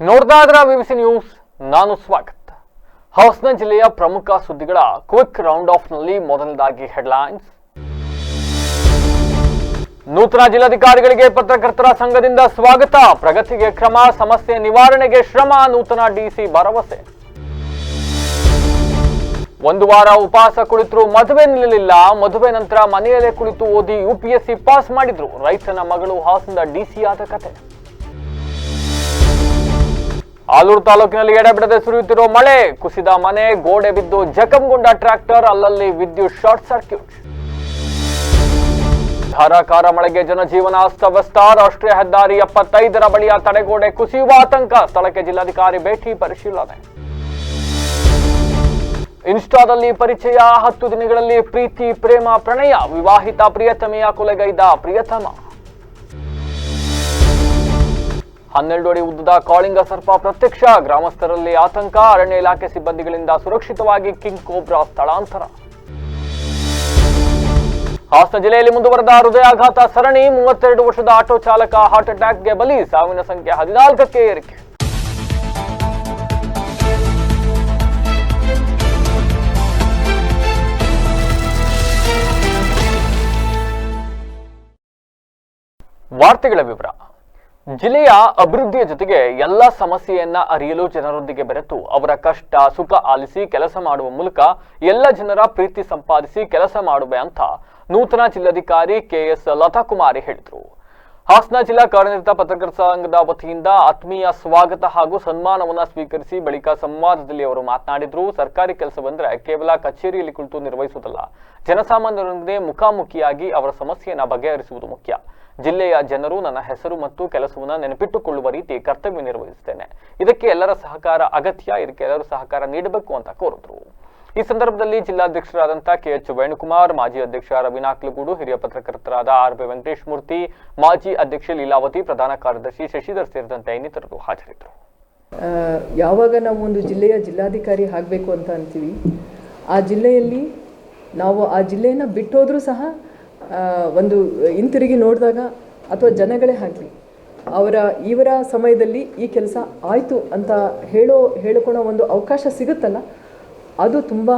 ನೋಡ್ತಾ ಇದ್ರ ವಿಬಿಸಿ ನ್ಯೂಸ್. ನಾನು ಸ್ವಾಗತ್. ಹಾಸನ ಜಿಲ್ಲೆಯ ಪ್ರಮುಖ ಸುದ್ದಿಗಳ ಕ್ವಿಕ್ ರೌಂಡ್ ಆಫ್ ನಲ್ಲಿ ಮೊದಲನೇದಾಗಿ ಹೆಡ್ಲೈನ್ಸ್. ನೂತನ ಜಿಲ್ಲಾಧಿಕಾರಿಗಳಿಗೆ ಪತ್ರಕರ್ತರ ಸಂಘದಿಂದ ಸ್ವಾಗತ. ಪ್ರಗತಿಗೆ ಕ್ರಮ, ಸಮಸ್ಯೆ ನಿವಾರಣೆಗೆ ಶ್ರಮ. ನೂತನ ಡಿಸಿ ಭರವಸೆ. ಒಂದು ವಾರ ಉಪವಾಸ ಕುಳಿತರು ಮದುವೆ ನಿಲ್ಲಲಿಲ್ಲ. ಮದುವೆ ನಂತರ ಮನೆಯಲ್ಲೇ ಕುಳಿತು ಓದಿ ಯುಪಿಎಸ್ಸಿ ಪಾಸ್ ಮಾಡಿದ್ರು. ರೈತನ ಮಗಳು ಹಾಸನದ ಡಿಸಿ ಆದ ಕತೆ. ಆಲೂರು ತಾಲೂಕಿನಲ್ಲಿ ಎಡೆಬಿಡದೆ ಸುರಿಯುತ್ತಿರೋ ಮಳೆ. ಕುಸಿದ ಮನೆ, ಗೋಡೆ ಬಿದ್ದು ಜಖಂಗೊಂಡ ಟ್ರ್ಯಾಕ್ಟರ್, ಅಲ್ಲಲ್ಲಿ ವಿದ್ಯುತ್ ಶಾರ್ಟ್ ಸರ್ಕ್ಯೂಟ್. ಧಾರಾಕಾರ ಮಳೆಗೆ ಜನಜೀವನ ಅಸ್ತವ್ಯಸ್ತ. ರಾಷ್ಟ್ರೀಯ ಹೆದ್ದಾರಿ 75ರ ಬಳಿಯ ತಡೆಗೋಡೆ ಕುಸಿಯುವ ಆತಂಕ. ಸ್ಥಳಕ್ಕೆ ಜಿಲ್ಲಾಧಿಕಾರಿ ಭೇಟಿ ಪರಿಶೀಲನೆ. ಇನ್ಸ್ಟಾದಲ್ಲಿ ಪರಿಚಯ, 10 ದಿನಗಳಲ್ಲಿ ಪ್ರೀತಿ, ಪ್ರೇಮ, ಪ್ರಣಯ. ವಿವಾಹಿತ ಪ್ರಿಯತಮೆಯ ಕೊಲೆಗೈದ ಪ್ರಿಯತಮ. 12 ಅಡಿ ಉದ್ದದ ಕಾಳಿಂಗ ಸರ್ಪ ಪ್ರತ್ಯಕ್ಷ. ಗ್ರಾಮಸ್ಥರಲ್ಲಿ ಆತಂಕ. ಅರಣ್ಯ ಇಲಾಖೆ ಸಿಬ್ಬಂದಿಗಳಿಂದ ಸುರಕ್ಷಿತವಾಗಿ ಕಿಂಗ್ ಕೋಬ್ರಾ ಸ್ಥಳಾಂತರ. ಹಾಸನ ಜಿಲ್ಲೆಯಲ್ಲಿ ಮುಂದುವರೆದ ಹೃದಯಾಘಾತ ಸರಣಿ. 32 ವರ್ಷದ ಆಟೋ ಚಾಲಕ ಹಾರ್ಟ್ ಅಟ್ಯಾಕ್ಗೆ ಬಲಿ. ಸಾವಿನ ಸಂಖ್ಯೆ 14ಕ್ಕೆ ಏರಿಕೆ. ವಾರ್ತೆಗಳ ವಿವರ. ಜಿಲ್ಲೆಯ ಅಭಿವೃದ್ಧಿಯ ಜೊತೆಗೆ ಎಲ್ಲ ಸಮಸ್ಯೆಯನ್ನ ಅರಿಯಲು ಜನರೊಂದಿಗೆ ಬೆರೆತು ಅವರ ಕಷ್ಟ ಸುಖ ಆಲಿಸಿ ಕೆಲಸ ಮಾಡುವ ಮೂಲಕ ಎಲ್ಲ ಜನರ ಪ್ರೀತಿ ಸಂಪಾದಿಸಿ ಕೆಲಸ ಮಾಡುವೆ ಅಂತ ನೂತನ ಜಿಲ್ಲಾಧಿಕಾರಿ ಕೆಎಸ್ ಲತಾಕುಮಾರಿ ಹೇಳಿದರು. ಹಾಸನ ಜಿಲ್ಲಾ ಕಾರ್ಯನಿರತ ಪತ್ರಕರ್ತರ ಸಂಘದ ವತಿಯಿಂದ ಆತ್ಮೀಯ ಸ್ವಾಗತ ಹಾಗೂ ಸನ್ಮಾನವನ್ನ ಸ್ವೀಕರಿಸಿ ಬಳಿಕ ಸಂವಾದದಲ್ಲಿ ಅವರು ಮಾತನಾಡಿದ್ರು. ಸರ್ಕಾರಿ ಕೆಲಸವೆಂದರೆ ಕೇವಲ ಕಚೇರಿಯಲ್ಲಿ ಕುಳಿತು ನಿರ್ವಹಿಸುವುದಲ್ಲ, ಜನಸಾಮಾನ್ಯರೊಂದಿಗೆ ಮುಖಾಮುಖಿಯಾಗಿ ಅವರ ಸಮಸ್ಯೆಯನ್ನು ಬಗೆಹರಿಸುವುದು ಮುಖ್ಯ. ಜಿಲ್ಲೆಯ ಜನರು ನನ್ನ ಹೆಸರು ಮತ್ತು ಕೆಲಸವನ್ನು ನೆನಪಿಟ್ಟುಕೊಳ್ಳುವ ರೀತಿ ಕರ್ತವ್ಯ ನಿರ್ವಹಿಸುತ್ತೇನೆ. ಇದಕ್ಕೆ ಎಲ್ಲರ ಸಹಕಾರ ಅಗತ್ಯ. ಇದಕ್ಕೆ ಎಲ್ಲರೂ ಸಹಕಾರ ನೀಡಬೇಕು ಅಂತ ಕೋರಿದ್ರು. ಈ ಸಂದರ್ಭದಲ್ಲಿ ಜಿಲ್ಲಾಧ್ಯಕ್ಷರಾದಂತಹ ಕೆಎಚ್ ವೇಣುಕುಮಾರ್, ಮಾಜಿ ಅಧ್ಯಕ್ಷ ರವಿನಾಕ್ಲಗೂಡು, ಹಿರಿಯ ಪತ್ರಕರ್ತರಾದ ಆರ್.ಬಿ. ವೆಂಕಟೇಶ್ ಮೂರ್ತಿ, ಮಾಜಿ ಅಧ್ಯಕ್ಷೆ ಲೀಲಾವತಿ, ಪ್ರಧಾನ ಕಾರ್ಯದರ್ಶಿ ಶಶಿಧರ್ ಸೇರಿದಂತೆ ಇನ್ನಿತರರು ಹಾಜರಿದ್ದರು. ಯಾವಾಗ ನಾವು ಒಂದು ಜಿಲ್ಲೆಯ ಜಿಲ್ಲಾಧಿಕಾರಿ ಆಗಬೇಕು ಅಂತ ಅಂತೀವಿ, ಆ ಜಿಲ್ಲೆಯಲ್ಲಿ ನಾವು ಆ ಜಿಲ್ಲೆಯನ್ನು ಬಿಟ್ಟೋದ್ರೂ ಸಹ ಒಂದು ಹಿಂತಿರುಗಿ ನೋಡಿದಾಗ ಅಥವಾ ಜನಗಳೇ ಆಗಲಿ ಇವರ ಸಮಯದಲ್ಲಿ ಈ ಕೆಲಸ ಆಯಿತು ಅಂತ ಹೇಳಿಕೊಳ್ಳೋ ಒಂದು ಅವಕಾಶ ಸಿಗುತ್ತಲ್ಲ, ಅದು ತುಂಬ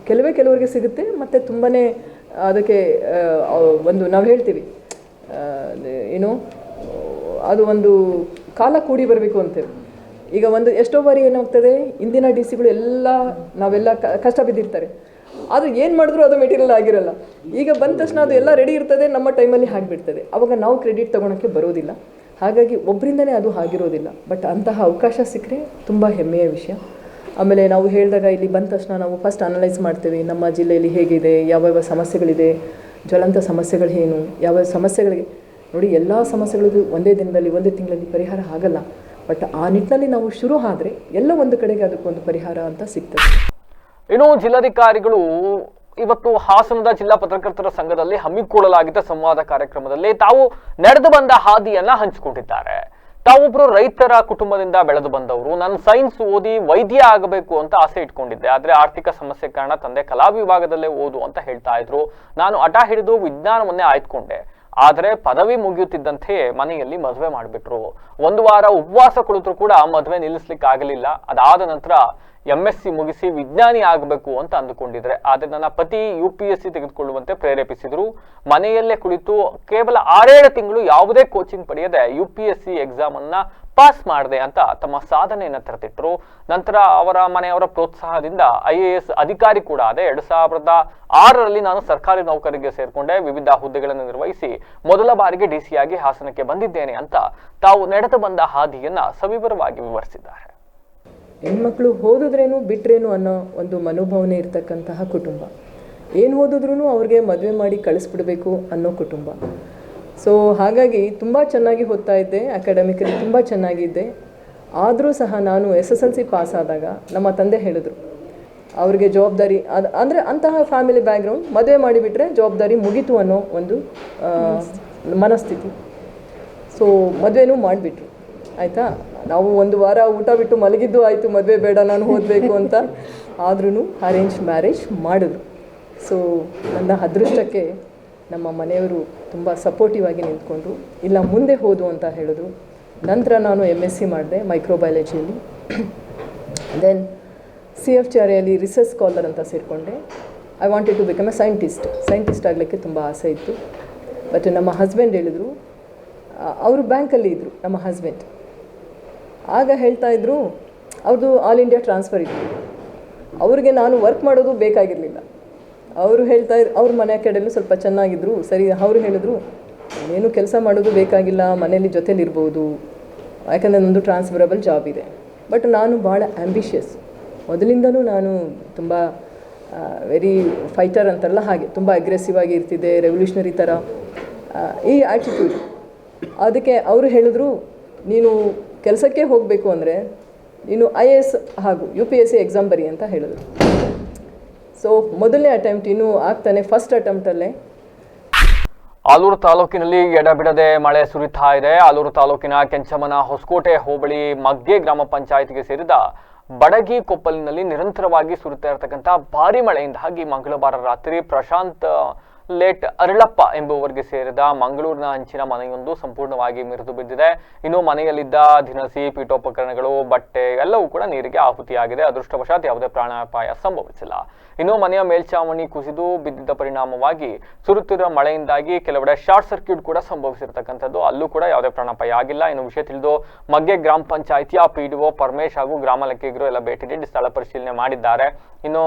ಕೆಲವರಿಗೆ ಸಿಗುತ್ತೆ. ಮತ್ತು ತುಂಬಾ ಅದಕ್ಕೆ ಒಂದು ನಾವು ಹೇಳ್ತೀವಿ ಏನು, ಅದು ಒಂದು ಕಾಲ ಕೂಡಿ ಬರಬೇಕು ಅಂತೇಳಿ. ಈಗ ಎಷ್ಟೋ ಬಾರಿ ಏನಾಗ್ತದೆ, ಇಂದಿನ ಡಿ ಸಿಗಳು ನಾವೆಲ್ಲ ಕಷ್ಟ ಬಿದ್ದಿರ್ತಾರೆ. ಅದು ಏನು ಮಾಡಿದ್ರು ಅದು ಮೆಟೀರಿಯಲ್ ಆಗಿರೋಲ್ಲ. ಈಗ ಬಂದ ತಕ್ಷಣ ಅದು ಎಲ್ಲ ರೆಡಿ ಇರ್ತದೆ, ನಮ್ಮ ಟೈಮಲ್ಲಿ ಆಗಿಬಿಡ್ತದೆ. ಆವಾಗ ನಾವು ಕ್ರೆಡಿಟ್ ತೊಗೊಳಕ್ಕೆ ಬರೋದಿಲ್ಲ. ಹಾಗಾಗಿ ಒಬ್ಬರಿಂದನೇ ಅದು ಆಗಿರೋದಿಲ್ಲ. ಬಟ್ ಅಂತಹ ಅವಕಾಶ ಸಿಕ್ಕರೆ ತುಂಬ ಹೆಮ್ಮೆಯ ವಿಷಯ. ಆಮೇಲೆ ನಾವು ಹೇಳಿದಾಗ ಇಲ್ಲಿ ಬಂದ ತಕ್ಷಣ ನಾವು ಫಸ್ಟ್ ಅನಲೈಸ್ ಮಾಡ್ತೀವಿ, ನಮ್ಮ ಜಿಲ್ಲೆಯಲ್ಲಿ ಹೇಗಿದೆ, ಯಾವ್ಯಾವ ಸಮಸ್ಯೆಗಳಿದೆ, ಜ್ವಲಂತ ಸಮಸ್ಯೆಗಳು ಏನು, ಯಾವ ಸಮಸ್ಯೆಗಳಿಗೆ ನೋಡಿ, ಎಲ್ಲ ಸಮಸ್ಯೆಗಳಿಗೂ ಒಂದೇ ದಿನದಲ್ಲಿ ಒಂದೇ ತಿಂಗಳಲ್ಲಿ ಪರಿಹಾರ ಆಗಲ್ಲ. ಬಟ್ ಆ ನಿಟ್ಟಿನಲ್ಲಿ ನಾವು ಶುರು ಆದರೆ ಎಲ್ಲ ಒಂದು ಕಡೆಗೆ ಅದಕ್ಕೊಂದು ಪರಿಹಾರ ಅಂತ ಸಿಗ್ತದೆ. ಇನ್ನು ಜಿಲ್ಲಾಧಿಕಾರಿಗಳು ಇವತ್ತು ಹಾಸನದ ಜಿಲ್ಲಾ ಪತ್ರಕರ್ತರ ಸಂಘದಲ್ಲಿ ಹಮ್ಮಿಕೊಳ್ಳಲಾಗಿದ್ದ ಸಂವಾದ ಕಾರ್ಯಕ್ರಮದಲ್ಲಿ ತಾವು ನಡೆದು ಬಂದ ಹಾದಿಯನ್ನ ಹಂಚಿಕೊಂಡಿದ್ದಾರೆ. ತಾವೊಬ್ರು ರೈತರ ಕುಟುಂಬದಿಂದ ಬೆಳೆದು ಬಂದವರು. ನಾನು ಸೈನ್ಸ್ ಓದಿ ವೈದ್ಯ ಆಗಬೇಕು ಅಂತ ಆಸೆ ಇಟ್ಕೊಂಡಿದ್ದೆ. ಆದ್ರೆ ಆರ್ಥಿಕ ಸಮಸ್ಯೆ ಕಾರಣ ತಂದೆ ಕಲಾ ವಿಭಾಗದಲ್ಲೇ ಓದು ಅಂತ ಹೇಳ್ತಾ ಇದ್ರು. ನಾನು ಹಠ ಹಿಡಿದು ವಿಜ್ಞಾನವನ್ನೇ ಆಯ್ದುಕೊಂಡೆ. ಆದರೆ ಪದವಿ ಮುಗಿಯುತ್ತಿದ್ದಂತೆಯೇ ಮನೆಯಲ್ಲಿ ಮದುವೆ ಮಾಡಿಬಿಟ್ರು. 1 ವಾರ ಉಪವಾಸ ಕುಳಿತರು ಕೂಡ ಮದುವೆ ನಿಲ್ಲಿಸ್ಲಿಕ್ಕೆ ಆಗಲಿಲ್ಲ. ಅದಾದ ನಂತರ MSc ಮುಗಿಸಿ ವಿಜ್ಞಾನಿ ಆಗಬೇಕು ಅಂತ ಅಂದುಕೊಂಡಿದ್ರೆ. ಆದರೆ ನನ್ನ ಪತಿ UPSC ತೆಗೆದುಕೊಳ್ಳುವಂತೆ ಪ್ರೇರೇಪಿಸಿದ್ರು. ಮನೆಯಲ್ಲೇ ಕುಳಿತು ಕೇವಲ 6-7 ತಿಂಗಳು ಯಾವುದೇ ಕೋಚಿಂಗ್ ಪಡೆಯದೆ UPSC ಎಕ್ಸಾಮ್ ಅನ್ನ ಪಾಸ್ ಮಾಡಿದೆ ಅಂತ ತಮ್ಮ ಸಾಧನೆಯನ್ನು ತೆರೆದಿಟ್ಟರು. ನಂತರ ಅವರ ಮನೆಯವರ ಪ್ರೋತ್ಸಾಹದಿಂದ IAS ಅಧಿಕಾರಿ ಕೂಡ ಆದೆ. 2006ರಲ್ಲಿ ನಾನು ಸರ್ಕಾರಿ ನೌಕರಿಗೆ ಸೇರ್ಕೊಂಡೆ. ವಿವಿಧ ಹುದ್ದೆಗಳನ್ನು ನಿರ್ವಹಿಸಿ ಮೊದಲ ಬಾರಿಗೆ DC ಆಗಿ ಹಾಸನಕ್ಕೆ ಬಂದಿದ್ದೇನೆ ಅಂತ ತಾವು ನಡೆದು ಬಂದ ಹಾದಿಯನ್ನ ಸವಿವರವಾಗಿ ವಿವರಿಸಿದ್ದಾರೆ. ಹೆಣ್ಮಕ್ಳು ಓದಿದ್ರೇನು ಬಿಟ್ರೇನು ಅನ್ನೋ ಒಂದು ಮನೋಭಾವನೆ ಇರ್ತಕ್ಕಂತಹ ಕುಟುಂಬ. ಏನು ಓದಿದ್ರೂ ಅವ್ರಿಗೆ ಮದುವೆ ಮಾಡಿ ಕಳಿಸ್ಬಿಡ್ಬೇಕು ಅನ್ನೋ ಕುಟುಂಬ. ಸೊ ಹಾಗಾಗಿ ತುಂಬ ಚೆನ್ನಾಗಿ ಓದ್ತಾ ಇದ್ದೆ, ಅಕಾಡೆಮಿಕಲಿ ತುಂಬ ಚೆನ್ನಾಗಿದ್ದೆ. ಆದರೂ ಸಹ ನಾನು SSLC ಪಾಸ್ ಆದಾಗ ನಮ್ಮ ತಂದೆ ಹೇಳಿದ್ರು, ಅವ್ರಿಗೆ ಜವಾಬ್ದಾರಿ ಅಂದರೆ ಅಂತಹ ಫ್ಯಾಮಿಲಿ ಬ್ಯಾಕ್ಗ್ರೌಂಡ್, ಮದುವೆ ಮಾಡಿಬಿಟ್ರೆ ಜವಾಬ್ದಾರಿ ಮುಗೀತು ಅನ್ನೋ ಒಂದು ಮನಸ್ಥಿತಿ. ಸೊ ಮದುವೆನೂ ಮಾಡಿಬಿಟ್ರು. ಆಯಿತಾ, ನಾವು 1 ವಾರ ಊಟ ಬಿಟ್ಟು ಮಲಗಿದ್ದು ಆಯಿತು, ಮದುವೆ ಬೇಡ ನಾನು ಓದಬೇಕು ಅಂತ. ಆದ್ರೂ ಅರೇಂಜ್ ಮ್ಯಾರೇಜ್ ಮಾಡಿದ್ರು. ಸೊ ನನ್ನ ಅದೃಷ್ಟಕ್ಕೆ ನಮ್ಮ ಮನೆಯವರು ತುಂಬ ಸಪೋರ್ಟಿವ್ ಆಗಿ ನಿಂತ್ಕೊಂಡ್ರು. ಇಲ್ಲ ಮುಂದೆ ಹೋದು ಅಂತ ಹೇಳಿದ್ರು. ನಂತರ ನಾನು MSc ಮಾಡಿದೆ ಮೈಕ್ರೋಬಯಾಲಜಿಯಲ್ಲಿ. ದೆನ್ CFCRAಯಲ್ಲಿ ರಿಸರ್ಚ್ ಸ್ಕಾಲರ್ ಅಂತ ಸೇರಿಕೊಂಡೆ. I wanted to become a scientist ಆಗಲಿಕ್ಕೆ ತುಂಬ ಆಸೆ ಇತ್ತು. ಬಟ್ ನಮ್ಮ ಹಸ್ಬೆಂಡ್ ಹೇಳಿದರು, ಅವರು ಬ್ಯಾಂಕಲ್ಲಿ ಇದ್ದರು ನಮ್ಮ ಹಸ್ಬೆಂಡ್. ಆಗ ಹೇಳ್ತಾಯಿದ್ರು, ಅವ್ರದ್ದು ಆಲ್ ಇಂಡಿಯಾ ಟ್ರಾನ್ಸ್ಫರ್ ಇತ್ತು, ಅವ್ರಿಗೆ ನಾನು ವರ್ಕ್ ಮಾಡೋದು ಬೇಕಾಗಿರಲಿಲ್ಲ. ಅವರು ಅವ್ರ ಮನೆ ಕಡೆಯಲ್ಲೂ ಸ್ವಲ್ಪ ಚೆನ್ನಾಗಿದ್ದರು. ಸರಿ, ಅವರು ಹೇಳಿದ್ರು, ಏನು ಕೆಲಸ ಮಾಡೋದು ಬೇಕಾಗಿಲ್ಲ, ಮನೇಲಿ ಜೊತೇಲಿರ್ಬೋದು, ಯಾಕಂದರೆ ನನ್ನದು ಟ್ರಾನ್ಸ್ಫರಬಲ್ ಜಾಬ್ ಇದೆ. ಬಟ್ ನಾನು ಭಾಳ ಆ್ಯಂಬಿಷಿಯಸ್, ಮೊದಲಿಂದಲೂ ನಾನು ತುಂಬ ವೆರಿ ಫೈಟರ್ ಅಂತಾರಲ್ಲ ಹಾಗೆ ತುಂಬ ಅಗ್ರೆಸಿವ್ ಆಗಿ ಇರ್ತಿದ್ದೆ, ರೆವಲ್ಯೂಷನರಿ ಥರ ಈ ಆ್ಯಟಿಟ್ಯೂಡ್. ಅದಕ್ಕೆ ಅವರು ಹೇಳಿದ್ರು, ನೀನು ಕೆಲಸಕ್ಕೆ ಹೋಗಬೇಕು ಅಂದರೆ ನೀನು IAS ಹಾಗೂ UPSC ಎಕ್ಸಾಮ್ ಬರಿ ಅಂತ ಹೇಳಿದ್ರು. ಸೊ ಮೊದಲನೇ ಅಟೆಂಪ್ಟ್ ಇನ್ನೂ ಆಗ್ತಾನೆ, ಫಸ್ಟ್ ಅಟೆಂಪ್ಟಲ್ಲೇ. ಆಲೂರು ತಾಲೂಕಿನಲ್ಲಿ ಎಡಬಿಡದೆ ಮಳೆ ಸುರಿತಾ ಇದೆ. ಆಲೂರು ತಾಲೂಕಿನ ಕೆಂಚಮನ ಹೊಸಕೋಟೆ ಹೋಬಳಿ ಮಗ್ಗೆ ಗ್ರಾಮ ಪಂಚಾಯಿತಿಗೆ ಸೇರಿದ ಬಡಗಿ ಕೊಪ್ಪಲಿನಲ್ಲಿ ನಿರಂತರವಾಗಿ ಸುರಿತಾ ಇರತಕ್ಕಂಥ ಭಾರಿ ಮಳೆಯಿಂದಾಗಿ ಮಂಗಳವಾರ ರಾತ್ರಿ ಪ್ರಶಾಂತ್ ಲೇಟ್ ಅರಳಪ್ಪ ಎಂಬುವರಿಗೆ ಸೇರಿದ ಮಂಗಳೂರಿನ ಹಂಚಿನ ಮನೆಯೊಂದು ಸಂಪೂರ್ಣವಾಗಿ ಮಿರಿದು ಬಿದ್ದಿದೆ. ಇನ್ನು ಮನೆಯಲ್ಲಿದ್ದ ದಿನಸಿ, ಪೀಠೋಪಕರಣಗಳು, ಬಟ್ಟೆ ಎಲ್ಲವೂ ಕೂಡ ನೀರಿಗೆ ಆಹುತಿಯಾಗಿದೆ. ಅದೃಷ್ಟವಶಾತ್ ಯಾವುದೇ ಪ್ರಾಣಾಪಾಯ ಸಂಭವಿಸಿಲ್ಲ. ಇನ್ನು ಮನೆಯ ಮೇಲ್ಛಾವಣಿ ಕುಸಿದು ಬಿದ್ದಿದ್ದ ಪರಿಣಾಮವಾಗಿ ಸುರುತ್ತಿರುವ ಮಳೆಯಿಂದಾಗಿ ಕೆಲವೆಡೆ ಶಾರ್ಟ್ ಸರ್ಕ್ಯೂಟ್ ಕೂಡ ಸಂಭವಿಸಿರ್ತಕ್ಕಂಥದ್ದು. ಅಲ್ಲೂ ಕೂಡ ಯಾವುದೇ ಪ್ರಾಣಾಪಾಯ ಆಗಿಲ್ಲ. ಇನ್ನು ವಿಷಯ ತಿಳಿದು ಮಗ್ಗೆ ಗ್ರಾಮ ಪಂಚಾಯಿತಿಯ PDO ಪರಮೇಶ್ ಹಾಗೂ ಗ್ರಾಮ ಲೆಕ್ಕಿಗರು ಎಲ್ಲ ಭೇಟಿ ನೀಡಿ ಸ್ಥಳ ಪರಿಶೀಲನೆ ಮಾಡಿದ್ದಾರೆ. ಇನ್ನು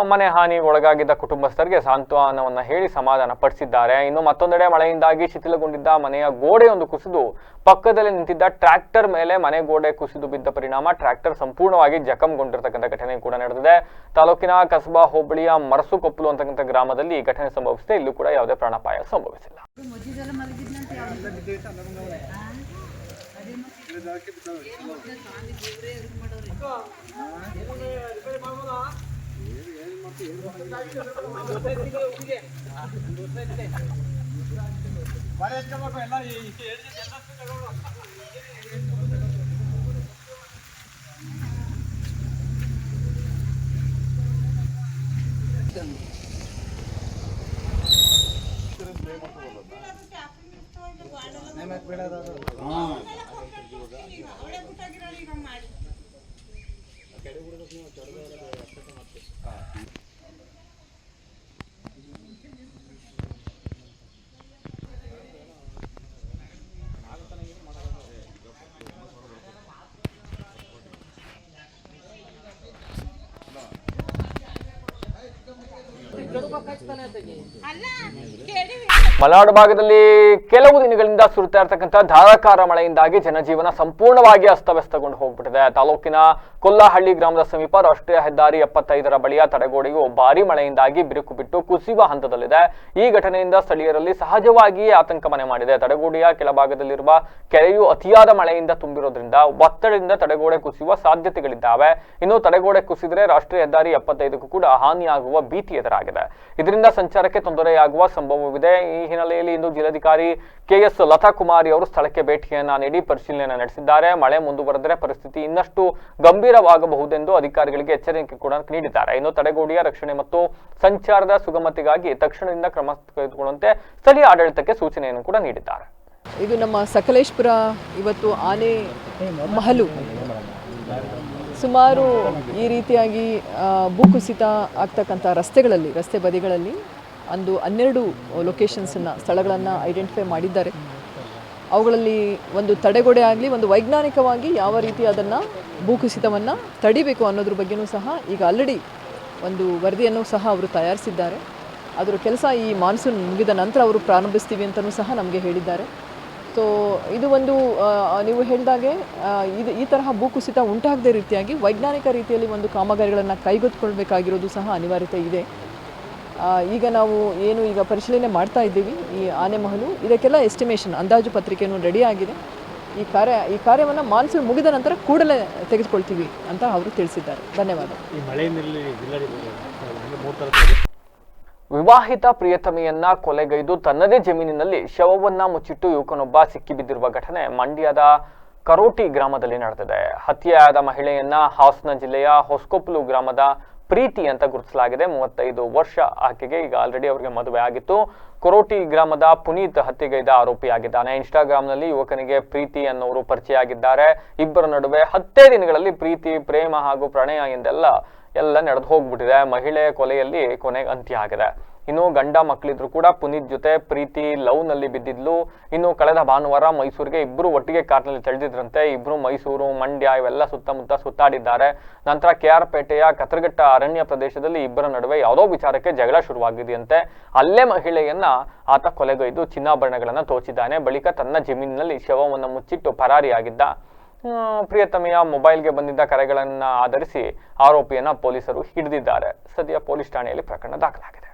ಮನೆ ಹಾನಿ ಒಳಗಾಗಿದ್ದ ಕುಟುಂಬಸ್ಥರಿಗೆ ಸಾಂತ್ವನವನ್ನ ಹೇಳಿ ಸಮಾಧಾನ ಪಡಿಸಿದ್ದಾರೆ. ಇನ್ನು ಮತ್ತೊಂದೆಡೆ ಮಳೆಯಿಂದಾಗಿ ಶಿಥಿಲಗೊಂಡಿದ್ದ ಮನೆಯ ಗೋಡೆಯೊಂದು ಕುಸಿದು ಪಕ್ಕದಲ್ಲಿ ನಿಂತಿದ್ದ ಟ್ರ್ಯಾಕ್ಟರ್ ಮೇಲೆ ಮನೆ ಗೋಡೆ ಕುಸಿದು ಬಿದ್ದ ಪರಿಣಾಮ ಟ್ರ್ಯಾಕ್ಟರ್ ಸಂಪೂರ್ಣವಾಗಿ ಜಖಂಗೊಂಡಿರ್ತಕ್ಕಂಥ ಘಟನೆ ಕೂಡ ನಡೆದಿದೆ. ತಾಲೂಕಿನ ಕಸಬಾ ಹೋಬಳಿಯ ಮರಸುಕೊಪ್ಪಲು ಅಂತಕ್ಕಂಥ ಗ್ರಾಮದಲ್ಲಿ ಈ ಘಟನೆ ಸಂಭವಿಸಿದೆ. ಇಲ್ಲೂ ಕೂಡ ಯಾವುದೇ ಪ್ರಾಣಾಪಾಯ ಸಂಭವಿಸಿಲ್ಲ. ಮಲೆನಾಡು ಭಾಗದಲ್ಲಿ ಕೆಲವು ದಿನಗಳಿಂದ ಸುರಿತಾ ಇರತಕ್ಕಂಥ ಧಾರಾಕಾರ ಮಳೆಯಿಂದಾಗಿ ಜನಜೀವನ ಸಂಪೂರ್ಣವಾಗಿ ಅಸ್ತವ್ಯಸ್ತಗೊಂಡು ಹೋಗ್ಬಿಟ್ಟಿದೆ. ತಾಲೂಕಿನ ಕೊಲ್ಲಹಳ್ಳಿ ಗ್ರಾಮದ ಸಮೀಪ ರಾಷ್ಟ್ರೀಯ ಹೆದ್ದಾರಿ 75ರ ಬಳಿಯ ತಡೆಗೋಡೆಯು ಭಾರಿ ಮಳೆಯಿಂದಾಗಿ ಬಿರುಕು ಬಿಟ್ಟು ಕುಸಿಯುವ ಹಂತದಲ್ಲಿದೆ. ಈ ಘಟನೆಯಿಂದ ಸ್ಥಳೀಯರಲ್ಲಿ ಸಹಜವಾಗಿಯೇ ಆತಂಕ ಮನೆ ಮಾಡಿದೆ. ತಡೆಗೋಡೆಯ ಕೆಳಭಾಗದಲ್ಲಿರುವ ಕೆರೆಯು ಅತಿಯಾದ ಮಳೆಯಿಂದ ತುಂಬಿರೋದ್ರಿಂದ ಒತ್ತಡದಿಂದ ತಡೆಗೋಡೆ ಕುಸಿಯುವ ಸಾಧ್ಯತೆಗಳಿದ್ದಾವೆ. ಇನ್ನು ತಡೆಗೋಡೆ ಕುಸಿದರೆ ರಾಷ್ಟ್ರೀಯ ಹೆದ್ದಾರಿ 75ಕ್ಕೂ ಕೂಡ ಹಾನಿಯಾಗುವ ಭೀತಿ ಎದುರಾಗಿದೆ. ಇದರಿಂದ ಸಂಚಾರಕ್ಕೆ ತೊಂದರೆಯಾಗುವ ಸಂಭವವಿದೆ. ಈ ಹಿನ್ನೆಲೆಯಲ್ಲಿ ಇಂದು ಜಿಲ್ಲಾಧಿಕಾರಿ KS ಲತಾ ಕುಮಾರಿ ಅವರು ಸ್ಥಳಕ್ಕೆ ಭೇಟಿಯನ್ನ ನೀಡಿ ಪರಿಶೀಲನೆ ನಡೆಸಿದ್ದಾರೆ. ಮಳೆ ಮುಂದುವರೆದರೆ ಪರಿಸ್ಥಿತಿ ಇನ್ನಷ್ಟು ಗಂಭೀರವಾಗಬಹುದೆಂದು ಅಧಿಕಾರಿಗಳಿಗೆ ಎಚ್ಚರಿಕೆ ಕೂಡ ನೀಡಿದ್ದಾರೆ. ಇನ್ನು ತಡೆಗೋಡೆಯ ರಕ್ಷಣೆ ಮತ್ತು ಸಂಚಾರದ ಸುಗಮತೆಗಾಗಿ ತಕ್ಷಣದಿಂದ ಕ್ರಮ ತೆಗೆದುಕೊಳ್ಳುವಂತೆ ಸ್ಥಳೀಯ ಆಡಳಿತಕ್ಕೆ ಸೂಚನೆಯನ್ನು ಕೂಡ ನೀಡಿದ್ದಾರೆ. ಇದು ನಮ್ಮ ಸಕಲೇಶ್ಪುರ ಇವತ್ತು ಆನೆ ಮಹಲು ಸುಮಾರು ಈ ರೀತಿಯಾಗಿ ಭೂಕುಸಿತ ಆಗ್ತಕ್ಕಂಥ ರಸ್ತೆ ಬದಿಗಳಲ್ಲಿ ಒಂದು 12 ಲೊಕೇಶನ್ಸನ್ನು ಸ್ಥಳಗಳನ್ನು ಐಡೆಂಟಿಫೈ ಮಾಡಿದ್ದಾರೆ. ಅವುಗಳಲ್ಲಿ ಒಂದು ತಡೆಗೋಡೆ ಆಗಲಿ, ಒಂದು ವೈಜ್ಞಾನಿಕವಾಗಿ ಯಾವ ರೀತಿ ಅದನ್ನು ಭೂಕುಸಿತವನ್ನು ತಡಿಬೇಕು ಅನ್ನೋದ್ರ ಬಗ್ಗೆಯೂ ಸಹ ಈಗ ಆಲ್ರೆಡಿ ಒಂದು ವರದಿಯನ್ನು ಸಹ ಅವರು ತಯಾರಿಸಿದ್ದಾರೆ. ಅದರ ಕೆಲಸ ಈ ಮಾನ್ಸೂನ್ ಮುಗಿದ ನಂತರ ಅವರು ಪ್ರಾರಂಭಿಸ್ತೀವಿ ಅಂತಲೂ ಸಹ ನಮಗೆ ಹೇಳಿದ್ದಾರೆ. ಸೊ ಇದು ಒಂದು ನೀವು ಹೇಳಿದಾಗೆ ಈ ತರಹ ಭೂಕುಸಿತ ಉಂಟಾಗದೇ ರೀತಿಯಾಗಿ ವೈಜ್ಞಾನಿಕ ರೀತಿಯಲ್ಲಿ ಒಂದು ಕಾಮಗಾರಿಗಳನ್ನು ಕೈಗೆತ್ತಿಕೊಳ್ಬೇಕಾಗಿರೋದು ಸಹ ಅನಿವಾರ್ಯತೆ ಇದೆ. ಈಗ ನಾವು ಈಗ ಪರಿಶೀಲನೆ ಮಾಡ್ತಾ ಇದ್ದೀವಿ ಈ ಆನೆಮಹಲು, ಇದಕ್ಕೆಲ್ಲ ಎಸ್ಟಿಮೇಷನ್ ಅಂದಾಜು ಪತ್ರಿಕೆಯನ್ನು ರೆಡಿ ಆಗಿದೆ. ಈ ಕಾರ್ಯವನ್ನು ಮಾನ್ಸೂನ್ ಮುಗಿದ ನಂತರ ಕೂಡಲೇ ತೆಗೆದುಕೊಳ್ತೀವಿ ಅಂತ ಅವರು ತಿಳಿಸಿದ್ದಾರೆ. ಧನ್ಯವಾದ. ವಿವಾಹಿತ ಪ್ರಿಯತಮೆಯನ್ನ ಕೊಲೆಗೈದು ತನ್ನದೇ ಜಮೀನಿನಲ್ಲಿ ಶವವನ್ನ ಮುಚ್ಚಿಟ್ಟು ಯುವಕನೊಬ್ಬ ಸಿಕ್ಕಿಬಿದ್ದಿರುವ ಘಟನೆ ಮಂಡ್ಯದ ಕರೋಟಿ ಗ್ರಾಮದಲ್ಲಿ ನಡೆದಿದೆ. ಹತ್ಯೆಯಾದ ಮಹಿಳೆಯನ್ನ ಹಾಸನ ಜಿಲ್ಲೆಯ ಹೊಸಕೊಪ್ಪಲು ಗ್ರಾಮದ ಪ್ರೀತಿ ಅಂತ ಗುರುತಿಸಲಾಗಿದೆ. 35 ವರ್ಷ ಆಕೆಗೆ. ಈಗ ಆಲ್ರೆಡಿ ಅವರಿಗೆ ಮದುವೆ ಆಗಿತ್ತು. ಕೊರೋಟಿ ಗ್ರಾಮದ ಪುನೀತ್ ಹತ್ಯೆಗೈದ ಆರೋಪಿಯಾಗಿದ್ದಾನೆ. ಇನ್ಸ್ಟಾಗ್ರಾಮ್ನಲ್ಲಿ ಯುವಕನಿಗೆ ಪ್ರೀತಿ ಅನ್ನೋರು ಪರಿಚಯ ಆಗಿದ್ದಾರೆ. ಇಬ್ಬರ ನಡುವೆ 10 ದಿನಗಳಲ್ಲಿ ಪ್ರೀತಿ, ಪ್ರೇಮ ಹಾಗೂ ಪ್ರಣಯ ಎಲ್ಲ ನಡೆದು ಹೋಗ್ಬಿಟ್ಟಿದೆ. ಮಹಿಳೆ ಕೊಲೆಯಲ್ಲಿ ಕೊನೆಗೆ ಅಂತ್ಯ ಆಗಿದೆ. ಇನ್ನು ಗಂಡ ಮಕ್ಕಳಿದ್ರು ಕೂಡ ಪುನೀತ್ ಜೊತೆ ಪ್ರೀತಿ ಲವ್ ನಲ್ಲಿ ಬಿದ್ದಿದ್ಲು. ಇನ್ನು ಕಳೆದ ಭಾನುವಾರ ಮೈಸೂರಿಗೆ ಇಬ್ರು ಒಟ್ಟಿಗೆ ಕಾರ್ನಲ್ಲಿ ತೆಳೆದಿದ್ರಂತೆ. ಇಬ್ರು ಮೈಸೂರು, ಮಂಡ್ಯ ಇವೆಲ್ಲ ಸುತ್ತಮುತ್ತ ಸುತ್ತಾಡಿದ್ದಾರೆ. ನಂತರ KR ಪೇಟೆಯ ಕತ್ರಘಟ್ಟ ಅರಣ್ಯ ಪ್ರದೇಶದಲ್ಲಿ ಇಬ್ಬರ ನಡುವೆ ಯಾವುದೋ ವಿಚಾರಕ್ಕೆ ಜಗಳ ಶುರುವಾಗಿದೆಯಂತೆ. ಅಲ್ಲೇ ಮಹಿಳೆಯನ್ನ ಆತ ಕೊಲೆಗೈದು ಚಿನ್ನಾಭರಣಗಳನ್ನ ತೋಚಿದ್ದಾನೆ. ಬಳಿಕ ತನ್ನ ಜಮೀನಿನಲ್ಲಿ ಶವವನ್ನು ಮುಚ್ಚಿಟ್ಟು ಪರಾರಿಯಾಗಿದ್ದ. ಪ್ರಿಯತಮೆಯ ಮೊಬೈಲ್ಗೆ ಬಂದಿದ್ದ ಕರೆಗಳನ್ನ ಆಧರಿಸಿ ಆರೋಪಿಯನ್ನ ಪೊಲೀಸರು ಹಿಡಿದಿದ್ದಾರೆ. ಸದ್ಯ ಪೊಲೀಸ್ ಠಾಣೆಯಲ್ಲಿ ಪ್ರಕರಣ ದಾಖಲಾಗಿದೆ.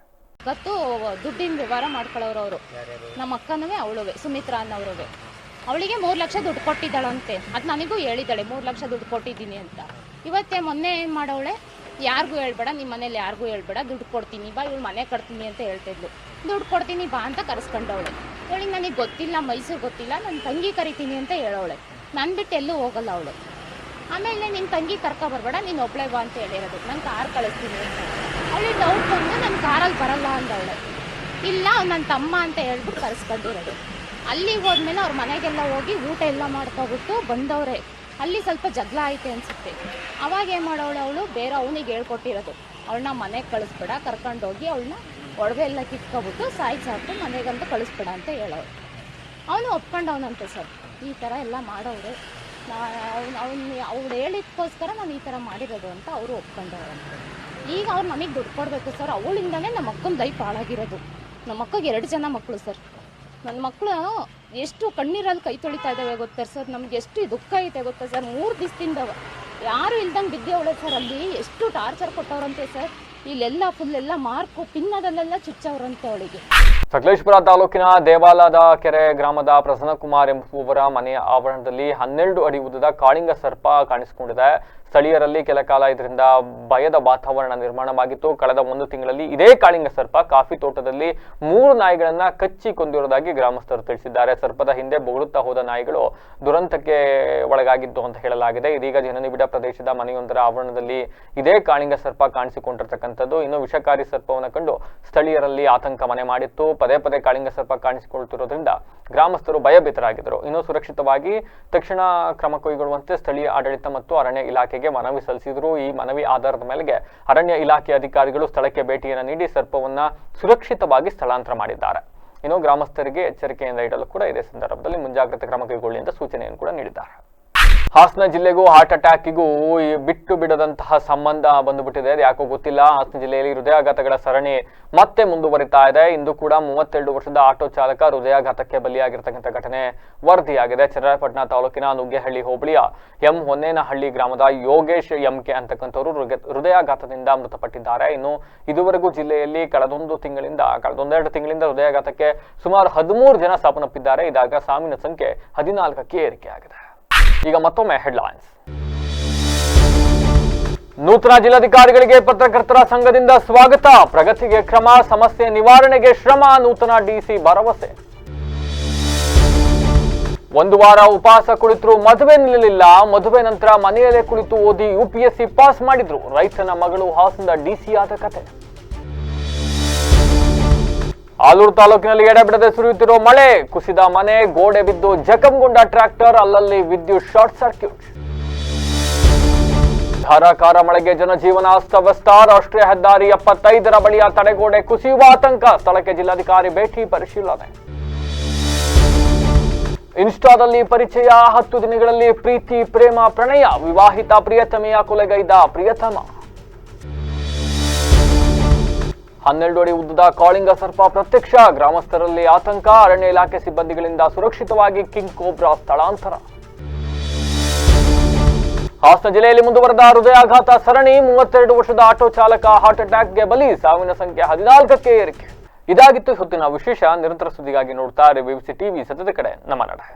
ಗೊತ್ತು ದುಡ್ಡಿನ ವ್ಯವಹಾರ ಮಾಡ್ಕೊಳ್ಳೋರು ಅವರು. ನಮ್ಮ ಅಕ್ಕನವೇ ಅವಳುವೆ, ಸುಮಿತ್ರಾ ಅನ್ನೋರುವೆ. ಅವಳಿಗೆ 3 ಲಕ್ಷ ದುಡ್ಡು ಕೊಟ್ಟಿದ್ದಾಳಂತೆ. ಅದು ನನಗೂ ಹೇಳಿದ್ದಾಳೆ 3 ಲಕ್ಷ ದುಡ್ಡು ಕೊಟ್ಟಿದ್ದೀನಿ ಅಂತ. ಇವತ್ತೇ ಮೊನ್ನೆ ಏನು ಮಾಡೋಳೆ, ಯಾರಿಗೂ ಹೇಳ್ಬೇಡ, ನಿಮ್ಮ ಮನೇಲಿ ಯಾರಿಗೂ ಹೇಳ್ಬೇಡ, ದುಡ್ಡು ಕೊಡ್ತೀನಿ ಬಾ, ಇವಳು ಮನೆ ಕಟ್ತೀನಿ ಅಂತ ಹೇಳ್ತಿದ್ಲು. ದುಡ್ಡು ಕೊಡ್ತೀನಿ ಬಾ ಅಂತ ಕರೆಸ್ಕೊಂಡವಳೆ. ಇವಳಿಗೆ ನನಗೆ ಗೊತ್ತಿಲ್ಲ, ಮೈಸೂರು ಗೊತ್ತಿಲ್ಲ, ನನ್ನ ತಂಗಿ ಕರಿತೀನಿ ಅಂತ ಹೇಳೋಳೆ. ನಾನು ಬಿಟ್ಟು ಎಲ್ಲೂ ಹೋಗಲ್ಲ ಅವಳು. ಆಮೇಲೆ ನಿನ್ನ ತಂಗಿ ಕರ್ಕೊಬರ್ಬೇಡ, ನೀನು ಒಬ್ಳೆ ಬಾ ಅಂತ ಹೇಳಿರೋದು. ನಾನು ಕಾರ್ ಕಳಿಸ್ತೀನಿ ಅಂತ. ಅವಳಿಗೆ ಡೌಟ್ ಬಂದು ನನ್ನ ಕಾರಲ್ಲಿ ಬರಲ್ಲ ಅಂದವಳೆ. ಇಲ್ಲ ನನ್ನ ತಮ್ಮ ಅಂತ ಹೇಳ್ಬಿಟ್ಟು ಕರೆಸ್ಕೊಂಡಿರೋದು. ಅಲ್ಲಿಗೆ ಹೋದ್ಮೇಲೆ ಅವ್ರ ಮನೆಗೆಲ್ಲ ಹೋಗಿ ಊಟ ಎಲ್ಲ ಮಾಡ್ಕೊಬಿಟ್ಟು ಬಂದವ್ರೆ. ಅಲ್ಲಿ ಸ್ವಲ್ಪ ಜಗಳ ಐತೆ ಅನಿಸುತ್ತೆ. ಅವಾಗ ಏನು ಮಾಡೋಳು, ಅವಳು ಬೇರೆ ಅವನಿಗೆ ಹೇಳ್ಕೊಟ್ಟಿರೋದು, ಅವಳನ್ನ ಮನೆಗೆ ಕಳಿಸ್ಬೇಡ, ಕರ್ಕೊಂಡೋಗಿ ಅವಳನ್ನ ಒಡವೆ ಎಲ್ಲ ಕಿತ್ಕೊಬಿಟ್ಟು ಸಾಕು ಮನೆಗಂತ ಕಳಿಸ್ಬೇಡ ಅಂತ ಹೇಳೋಳು. ಅವನು ಒಪ್ಕೊಂಡವನಂತೆ ಸರ್. ಈ ಥರ ಎಲ್ಲ ಮಾಡೋರು. ಅವ್ಳು ಹೇಳಿದಕ್ಕೋಸ್ಕರ ನಾನು ಈ ಥರ ಮಾಡಿರೋದು ಅಂತ ಅವರು ಒಪ್ಕೊಂಡವ್ರಂತೆ. ಈಗ ಅವ್ರು ನಮಗೆ ದುಡ್ಡು ಕೊಡಬೇಕು ಸರ್. ಅವಳಿಂದನೇ ನಮ್ಮ ಅಕ್ಕನ ಲೈಫ್ ಹಾಳಾಗಿರೋದು. ನಮ್ಮ ಅಕ್ಕಗೆ 2 ಜನ ಮಕ್ಕಳು ಸರ್. ನನ್ನ ಮಕ್ಕಳು ಎಷ್ಟು ಕಣ್ಣೀರಲ್ಲಿ ಕೈ ತೊಳಿತಾ ಇದ್ದಾವೆ ಗೊತ್ತಾ ಸರ್. ನಮ್ಗೆ ಎಷ್ಟು ದುಃಖ ಐತೆ ಗೊತ್ತಾ ಸರ್. 3 ದಿವಸದಿಂದ ಯಾರು ಇಲ್ದಂಗೆ ಬಿದ್ದವಳೆ ಸರ್. ಅಲ್ಲಿ ಎಷ್ಟು ಟಾರ್ಚರ್ ಕೊಟ್ಟವ್ರಂತೆ ಸರ್. ಇಲ್ಲೆಲ್ಲ ಫುಲ್ ಎಲ್ಲ ಮಾರ್ಕು ಪಿನ್ನದಲ್ಲೆಲ್ಲ ಚುಚ್ಚವ್ರಂತೆ ಅವಳಿಗೆ. ಸಕಲೇಶಪುರ ತಾಲೂಕಿನ ದೇವಾಲದ ಕೆರೆ ಗ್ರಾಮದ ಪ್ರಸನ್ನಕುಮಾರ್ ಎಂಬುವರ ಮನೆಯ ಆವರಣದಲ್ಲಿ 12 ಅಡಿ ಉದ್ದದ ಕಾಳಿಂಗ ಸರ್ಪ ಕಾಣಿಸಿಕೊಂಡಿದೆ. ಸ್ಥಳೀಯರಲ್ಲಿ ಕೆಲ ಕಾಲ ಇದರಿಂದ ಭಯದ ವಾತಾವರಣ ನಿರ್ಮಾಣವಾಗಿತ್ತು. ಕಳೆದ 1 ತಿಂಗಳಲ್ಲಿ ಇದೇ ಕಾಳಿಂಗ ಸರ್ಪ ಕಾಫಿ ತೋಟದಲ್ಲಿ 3 ನಾಯಿಗಳನ್ನ ಕಚ್ಚಿ ಕೊಂದಿರುವುದಾಗಿ ಗ್ರಾಮಸ್ಥರು ತಿಳಿಸಿದ್ದಾರೆ. ಸರ್ಪದ ಹಿಂದೆ ಬೊಗಳುತ್ತಾ ಹೋದ ನಾಯಿಗಳು ದುರಂತಕ್ಕೆ ಒಳಗಾಗಿದ್ದು ಅಂತ ಹೇಳಲಾಗಿದೆ. ಇದೀಗ ಜನನಿಬಿಡ ಪ್ರದೇಶದ ಮನೆಯೊಂದರ ಆವರಣದಲ್ಲಿ ಇದೇ ಕಾಳಿಂಗ ಸರ್ಪ ಕಾಣಿಸಿಕೊಂಡಿರ್ತಕ್ಕಂಥದ್ದು. ಇನ್ನು ವಿಷಕಾರಿ ಸರ್ಪವನ್ನು ಕಂಡು ಸ್ಥಳೀಯರಲ್ಲಿ ಆತಂಕ ಮನೆ ಮಾಡಿತ್ತು. ಪದೇ ಪದೇ ಕಾಳಿಂಗ ಸರ್ಪ ಕಾಣಿಸಿಕೊಳ್ಳುತ್ತಿರುವುದರಿಂದ ಗ್ರಾಮಸ್ಥರು ಭಯಭೀತರಾಗಿದ್ದರು. ಇನ್ನು ಸುರಕ್ಷಿತವಾಗಿ ತಕ್ಷಣ ಕ್ರಮ ಕೈಗೊಳ್ಳುವಂತೆ ಸ್ಥಳೀಯ ಆಡಳಿತ ಮತ್ತು ಅರಣ್ಯ ಇಲಾಖೆಗೆ ಮನವಿ ಸಲ್ಲಿಸಿದರು. ಈ ಮನವಿ ಆಧಾರದ ಮೇರೆಗೆ ಅರಣ್ಯ ಇಲಾಖೆ ಅಧಿಕಾರಿಗಳು ಸ್ಥಳಕ್ಕೆ ಭೇಟಿಯನ್ನು ನೀಡಿ ಸರ್ಪವನ್ನ ಸುರಕ್ಷಿತವಾಗಿ ಸ್ಥಳಾಂತರ ಮಾಡಿದ್ದಾರೆ. ಇನ್ನು ಗ್ರಾಮಸ್ಥರಿಗೆ ಎಚ್ಚರಿಕೆಯಿಂದ ಇಡಲು ಕೂಡ ಇದೇ ಸಂದರ್ಭದಲ್ಲಿ ಮುಂಜಾಗ್ರತೆ ಕ್ರಮ ಕೈಗೊಳ್ಳಿ ಅಂತ ಸೂಚನೆಯನ್ನು ಕೂಡ ನೀಡಿದ್ದಾರೆ. ಹಾಸನ ಜಿಲ್ಲೆಗೂ ಹಾರ್ಟ್ ಅಟ್ಯಾಕಿಗೂ ಬಿಟ್ಟು ಬಿಡದಂತಹ ಸಂಬಂಧ ಬಂದುಬಿಟ್ಟಿದೆ. ಅದು ಯಾಕೋ ಗೊತ್ತಿಲ್ಲ. ಹಾಸನ ಜಿಲ್ಲೆಯಲ್ಲಿ ಹೃದಯಾಘಾತಗಳ ಸರಣಿ ಮತ್ತೆ ಮುಂದುವರಿತಾ ಇದೆ. ಇಂದು ಕೂಡ 32 ವರ್ಷದ ಆಟೋ ಚಾಲಕ ಹೃದಯಾಘಾತಕ್ಕೆ ಬಲಿಯಾಗಿರ್ತಕ್ಕಂಥ ಘಟನೆ ವರದಿಯಾಗಿದೆ. ಚನ್ನರಾಯಪಟ್ಟಣ ತಾಲೂಕಿನ ನುಗ್ಗೇಹಳ್ಳಿ ಹೋಬಳಿಯ ಹೊನ್ನೇನಹಳ್ಳಿ ಗ್ರಾಮದ ಯೋಗೇಶ್ ಎಂಕೆ ಅಂತಕ್ಕಂಥವರು ಹೃದಯಾಘಾತದಿಂದ ಮೃತಪಟ್ಟಿದ್ದಾರೆ. ಇನ್ನು ಇದುವರೆಗೂ ಜಿಲ್ಲೆಯಲ್ಲಿ ಕಳೆದೊಂದೆರಡು ತಿಂಗಳಿಂದ ಹೃದಯಾಘಾತಕ್ಕೆ ಸುಮಾರು 13 ಜನ ಸಾವನ್ನಪ್ಪಿದ್ದಾರೆ. ಇದಾಗ ಸಾವಿನ ಸಂಖ್ಯೆ 14ಕ್ಕೆ ಏರಿಕೆಯಾಗಿದೆ. ಈಗ ಮತ್ತೊಮ್ಮೆ ಹೆಡ್ಲೈನ್ಸ್. ನೂತನ ಜಿಲ್ಲಾಧಿಕಾರಿಗಳಿಗೆ ಪತ್ರಕರ್ತರ ಸಂಘದಿಂದ ಸ್ವಾಗತ. ಪ್ರಗತಿಗೆ ಕ್ರಮ, ಸಮಸ್ಯೆ ನಿವಾರಣೆಗೆ ಶ್ರಮ. ನೂತನ DC ಭರವಸೆ. 1 ವಾರ ಉಪವಾಸ ಕುಳಿತರು ಮದುವೆ ನಿಲ್ಲಲಿಲ್ಲ. ಮದುವೆ ನಂತರ ಮನೆಯಲ್ಲೇ ಕುಳಿತು ಓದಿ UPSC ಪಾಸ್ ಮಾಡಿದ್ರು. ರೈತನ ಮಗಳು ಹಾಸನದ DC ಆದ ಕತೆ. ಆಲೂರು ತಾಲೂಕಿನಲ್ಲಿ ಎಡೆಬಿಡದೆ ಸುರಿಯುತ್ತಿರುವ ಮಳೆ. ಕುಸಿದ ಮನೆ, ಗೋಡೆ ಬಿದ್ದು ಜಖಂಗೊಂಡ ಟ್ರ್ಯಾಕ್ಟರ್, ಅಲ್ಲಲ್ಲಿ ವಿದ್ಯುತ್ ಶಾರ್ಟ್ ಸರ್ಕ್ಯೂಟ್. ಧಾರಾಕಾರ ಮಳೆಗೆ ಜನಜೀವನ ಅಸ್ತವ್ಯಸ್ತ. ರಾಷ್ಟ್ರೀಯ ಹೆದ್ದಾರಿ 75ರ ಬಳಿಯ ತಡೆಗೋಡೆ ಕುಸಿಯುವ ಆತಂಕ. ಸ್ಥಳಕ್ಕೆ ಜಿಲ್ಲಾಧಿಕಾರಿ ಭೇಟಿ ಪರಿಶೀಲನೆ. ಇನ್ಸ್ಟಾದಲ್ಲಿ ಪರಿಚಯ, 10 ದಿನಗಳಲ್ಲಿ ಪ್ರೀತಿ, ಪ್ರೇಮ, ಪ್ರಣಯ. ವಿವಾಹಿತ ಪ್ರಿಯತಮೆಯ ಕೊಲೆಗೈದ ಪ್ರಿಯತಮ. 12 ಅಡಿ ಉದ್ದದ ಕಾಳಿಂಗ ಸರ್ಪ ಪ್ರತ್ಯಕ್ಷ. ಗ್ರಾಮಸ್ಥರಲ್ಲಿ ಆತಂಕ. ಅರಣ್ಯ ಇಲಾಖೆ ಸಿಬ್ಬಂದಿಗಳಿಂದ ಸುರಕ್ಷಿತವಾಗಿ ಕಿಂಗ್ ಕೋಬ್ರಾ ಸ್ಥಳಾಂತರ. ಹಾಸನ ಜಿಲ್ಲೆಯಲ್ಲಿ ಮುಂದುವರೆದ ಹೃದಯಾಘಾತ ಸರಣಿ. 32 ವರ್ಷದ ಆಟೋ ಚಾಲಕ ಹಾರ್ಟ್ ಅಟ್ಯಾಕ್ಗೆ ಬಲಿ. ಸಾವಿನ ಸಂಖ್ಯೆ 14ಕ್ಕೆ ಏರಿಕೆ. ಇದಾಗಿತ್ತು ಹೊತ್ತಿನ ವಿಶೇಷ. ನಿರಂತರ ಸುದ್ದಿಗಾಗಿ ನೋಡ್ತಾ ರಿವ್ಯೂಸಿ ಟಿವಿ, ಸತ್ಯದ ಕಡೆ ನಮ್ಮ ನಡೆ.